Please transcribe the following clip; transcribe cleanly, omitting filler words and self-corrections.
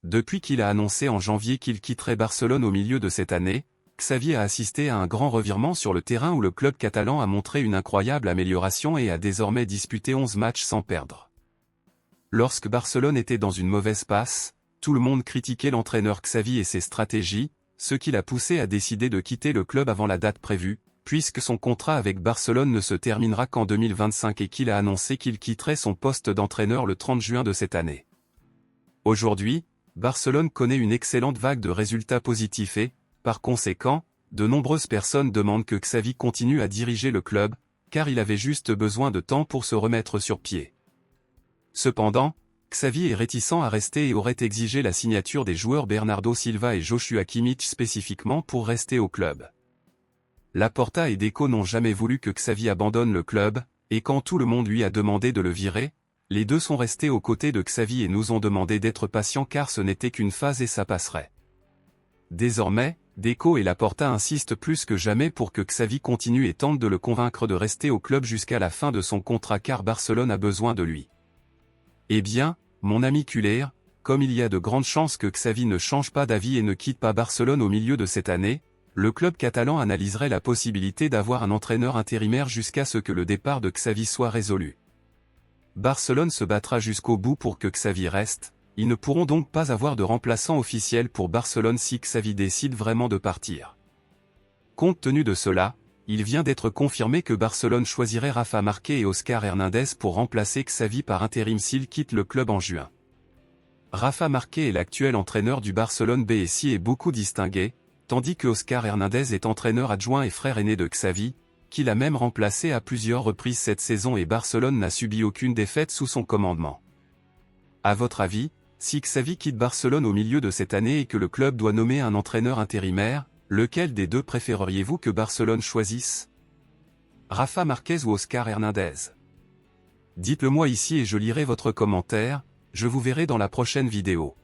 Depuis qu'il a annoncé en janvier qu'il quitterait Barcelone au milieu de cette année, Xavi a assisté à un grand revirement sur le terrain où le club catalan a montré une incroyable amélioration et a désormais disputé 11 matchs sans perdre. Lorsque Barcelone était dans une mauvaise passe, tout le monde critiquait l'entraîneur Xavi et ses stratégies, ce qui l'a poussé à décider de quitter le club avant la date prévue, puisque son contrat avec Barcelone ne se terminera qu'en 2025 et qu'il a annoncé qu'il quitterait son poste d'entraîneur le 30 juin de cette année. Aujourd'hui, Barcelone connaît une excellente vague de résultats positifs et, par conséquent, de nombreuses personnes demandent que Xavi continue à diriger le club, car il avait juste besoin de temps pour se remettre sur pied. Cependant, Xavi est réticent à rester et aurait exigé la signature des joueurs Bernardo Silva et Joshua Kimmich spécifiquement pour rester au club. Laporta et Deco n'ont jamais voulu que Xavi abandonne le club, et quand tout le monde lui a demandé de le virer, les deux sont restés aux côtés de Xavi et nous ont demandé d'être patients car ce n'était qu'une phase et ça passerait. Désormais, Deco et Laporta insistent plus que jamais pour que Xavi continue et tente de le convaincre de rester au club jusqu'à la fin de son contrat car Barcelone a besoin de lui. Eh bien, mon ami Culler, comme il y a de grandes chances que Xavi ne change pas d'avis et ne quitte pas Barcelone au milieu de cette année, le club catalan analyserait la possibilité d'avoir un entraîneur intérimaire jusqu'à ce que le départ de Xavi soit résolu. Barcelone se battra jusqu'au bout pour que Xavi reste, ils ne pourront donc pas avoir de remplaçant officiel pour Barcelone si Xavi décide vraiment de partir. Compte tenu de cela, il vient d'être confirmé que Barcelone choisirait Rafa Marquez et Oscar Hernandez pour remplacer Xavi par intérim s'il quitte le club en juin. Rafa Marquez est l'actuel entraîneur du Barcelone BSI et beaucoup distingué, tandis que Oscar Hernandez est entraîneur adjoint et frère aîné de Xavi, qu'il a même remplacé à plusieurs reprises cette saison et Barcelone n'a subi aucune défaite sous son commandement. À votre avis, si Xavi quitte Barcelone au milieu de cette année et que le club doit nommer un entraîneur intérimaire, lequel des deux préféreriez-vous que Barcelone choisisse? Rafa Marquez ou Oscar Hernandez? Dites-le moi ici et je lirai votre commentaire, je vous verrai dans la prochaine vidéo.